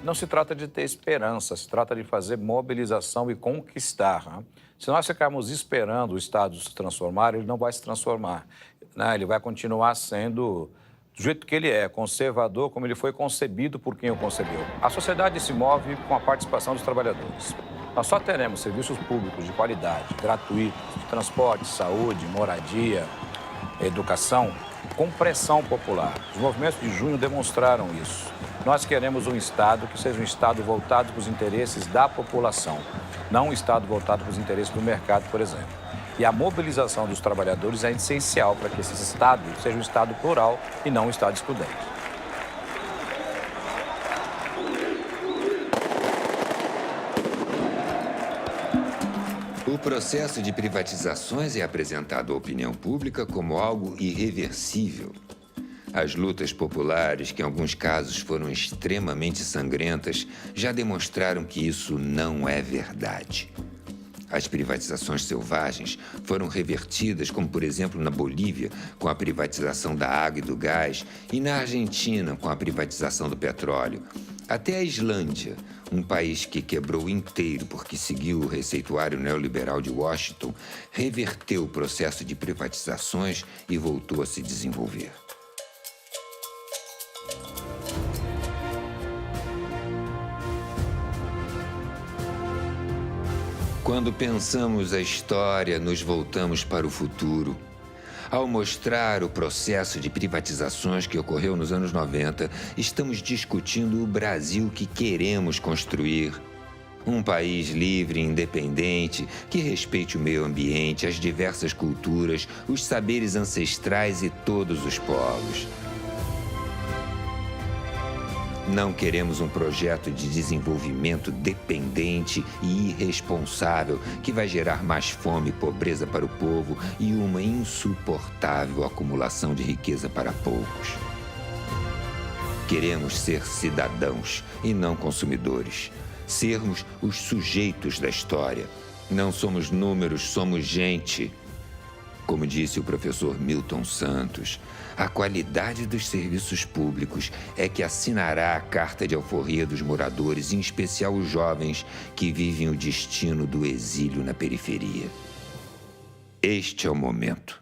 Não se trata de ter esperança, se trata de fazer mobilização e conquistar. Né? Se nós ficarmos esperando o Estado se transformar, ele não vai se transformar. Né? Ele vai continuar sendo do jeito que ele é, conservador, como ele foi concebido por quem o concebeu. A sociedade se move com a participação dos trabalhadores. Nós só teremos serviços públicos de qualidade, gratuitos, de transporte, saúde, moradia, educação, com pressão popular. Os movimentos de junho demonstraram isso. Nós queremos um Estado que seja um Estado voltado para os interesses da população, não um Estado voltado para os interesses do mercado, por exemplo. E a mobilização dos trabalhadores é essencial para que esse Estado seja um Estado plural e não um Estado excludente. O processo de privatizações é apresentado à opinião pública como algo irreversível. As lutas populares, que em alguns casos foram extremamente sangrentas, já demonstraram que isso não é verdade. As privatizações selvagens foram revertidas, como, por exemplo, na Bolívia, com a privatização da água e do gás, e na Argentina, com a privatização do petróleo. Até a Islândia, um país que quebrou inteiro porque seguiu o receituário neoliberal de Washington, reverteu o processo de privatizações e voltou a se desenvolver. Quando pensamos a história, nos voltamos para o futuro. Ao mostrar o processo de privatizações que ocorreu nos anos 90, estamos discutindo o Brasil que queremos construir. Um país livre e independente, que respeite o meio ambiente, as diversas culturas, os saberes ancestrais e todos os povos. Não queremos um projeto de desenvolvimento dependente e irresponsável que vai gerar mais fome e pobreza para o povo e uma insuportável acumulação de riqueza para poucos. Queremos ser cidadãos e não consumidores. Sermos os sujeitos da história. Não somos números, somos gente. Como disse o professor Milton Santos, a qualidade dos serviços públicos é que assinará a carta de alforria dos moradores, em especial os jovens que vivem o destino do exílio na periferia. Este é o momento.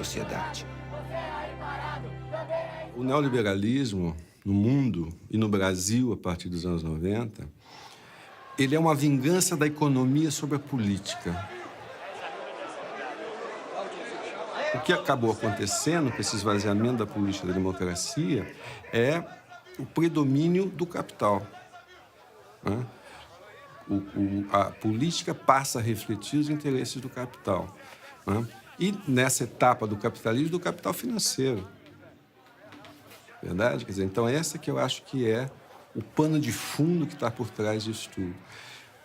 Sociedade. O neoliberalismo no mundo e no Brasil, a partir dos anos 90, ele é uma vingança da economia sobre a política. O que acabou acontecendo com esse esvaziamento da política da democracia é o predomínio do capital, né? A política passa a refletir os interesses do capital, né? E nessa etapa do capitalismo, do capital financeiro. Verdade? Quer dizer, então essa que eu acho que é o pano de fundo que está por trás disso tudo.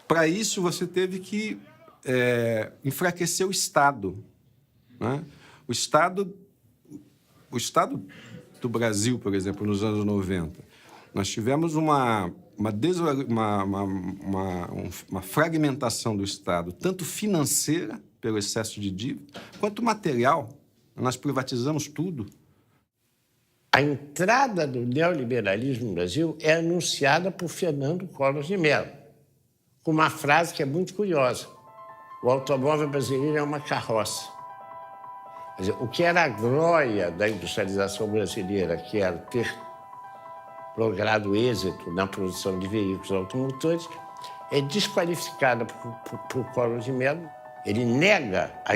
Para isso, você teve que enfraquecer o Estado, né? O Estado do Brasil, por exemplo, nos anos 90, nós tivemos uma fragmentação do Estado, tanto financeira, pelo excesso de dívida, quanto material. Nós privatizamos tudo. A entrada do neoliberalismo no Brasil é anunciada por Fernando Collor de Mello, com uma frase que é muito curiosa. O automóvel brasileiro é uma carroça. Quer dizer, o que era a glória da industrialização brasileira, que era ter logrado êxito na produção de veículos automotores, é desqualificada por Collor de Mello. Ele nega a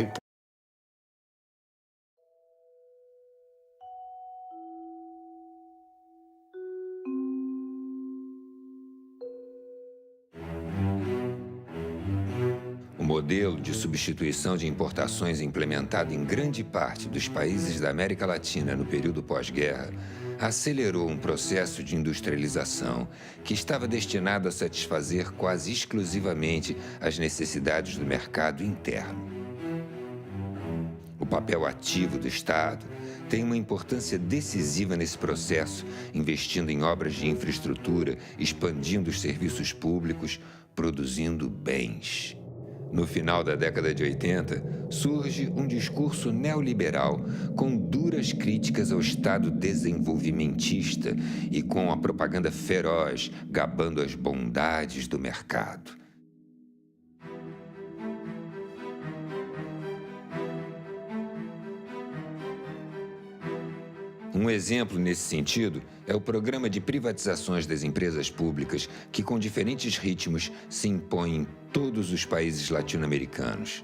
O modelo de substituição de importações implementado em grande parte dos países da América Latina no período pós-guerra acelerou um processo de industrialização que estava destinado a satisfazer quase exclusivamente as necessidades do mercado interno. O papel ativo do Estado tem uma importância decisiva nesse processo, investindo em obras de infraestrutura, expandindo os serviços públicos, produzindo bens. No final da década de 80, surge um discurso neoliberal com duras críticas ao Estado desenvolvimentista e com a propaganda feroz gabando as bondades do mercado. Um exemplo nesse sentido é o programa de privatizações das empresas públicas que, com diferentes ritmos, se impõe em todos os países latino-americanos.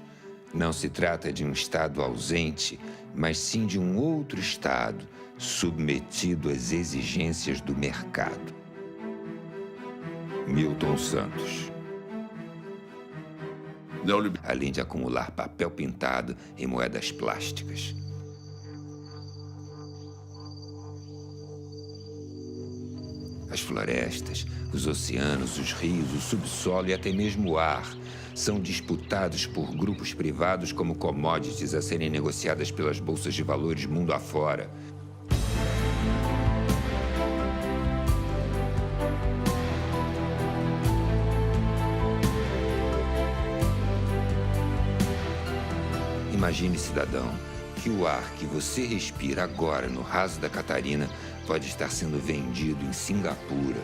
Não se trata de um Estado ausente, mas sim de um outro Estado submetido às exigências do mercado. Milton Santos. Além de acumular papel pintado em moedas plásticas. As florestas, os oceanos, os rios, o subsolo e até mesmo o ar são disputados por grupos privados como commodities a serem negociadas pelas bolsas de valores mundo afora. Imagine, cidadão, que o ar que você respira agora no raso da Catarina pode estar sendo vendido em Singapura.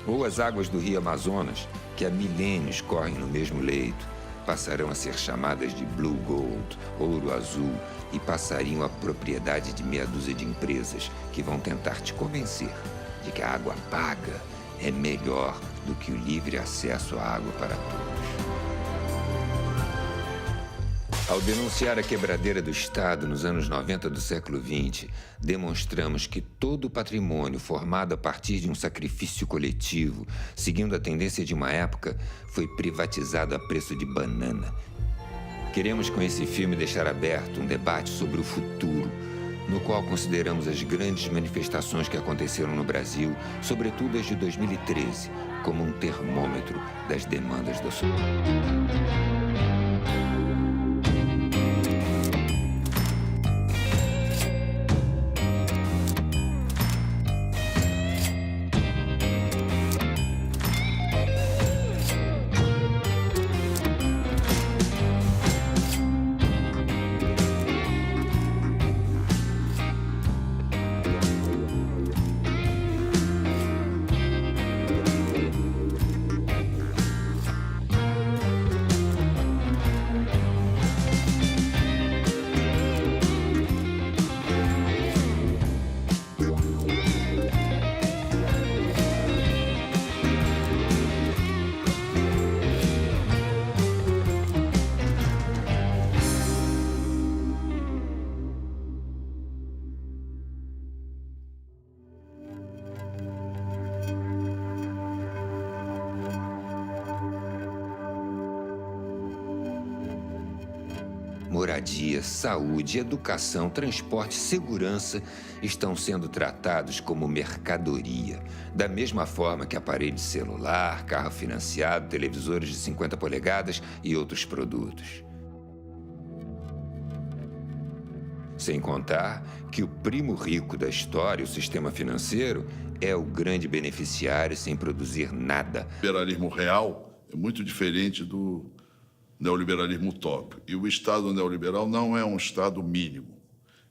Ou as águas do rio Amazonas, que há milênios correm no mesmo leito, passarão a ser chamadas de Blue Gold, ouro azul, e passariam a propriedade de meia dúzia de empresas que vão tentar te convencer de que a água paga é melhor do que o livre acesso à água para todos. Ao denunciar a quebradeira do Estado nos anos 90 do século XX, demonstramos que todo o patrimônio formado a partir de um sacrifício coletivo, seguindo a tendência de uma época, foi privatizado a preço de banana. Queremos com esse filme deixar aberto um debate sobre o futuro, no qual consideramos as grandes manifestações que aconteceram no Brasil, sobretudo as de 2013, como um termômetro das demandas da sociedade. Moradia, saúde, educação, transporte, segurança estão sendo tratados como mercadoria, da mesma forma que aparelho de celular, carro financiado, televisores de 50 polegadas e outros produtos. Sem contar que o primo rico da história, o sistema financeiro, é o grande beneficiário sem produzir nada. O liberalismo real é muito diferente do neoliberalismo utópico. E o Estado neoliberal não é um Estado mínimo.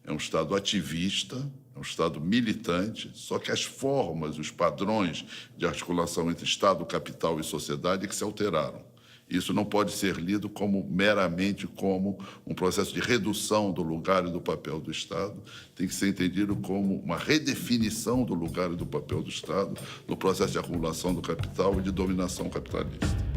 É um Estado ativista, é um Estado militante, só que as formas, os padrões de articulação entre Estado, capital e sociedade é que se alteraram. Isso não pode ser lido como meramente como um processo de redução do lugar e do papel do Estado. Tem que ser entendido como uma redefinição do lugar e do papel do Estado no processo de acumulação do capital e de dominação capitalista.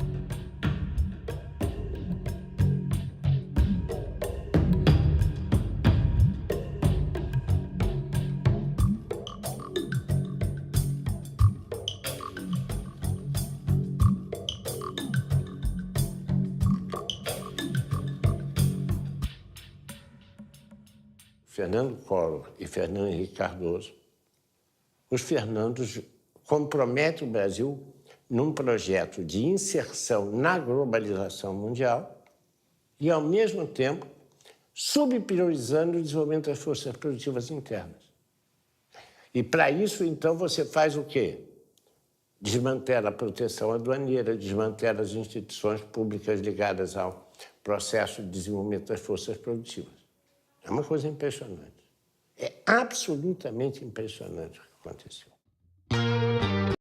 Fernando Collor e Fernando Henrique Cardoso, os Fernandos comprometem o Brasil num projeto de inserção na globalização mundial e, ao mesmo tempo, subpriorizando o desenvolvimento das forças produtivas internas. E, para isso, então, você faz o quê? Desmantela a proteção aduaneira, desmantela as instituições públicas ligadas ao processo de desenvolvimento das forças produtivas. É uma coisa impressionante. É absolutamente impressionante o que aconteceu.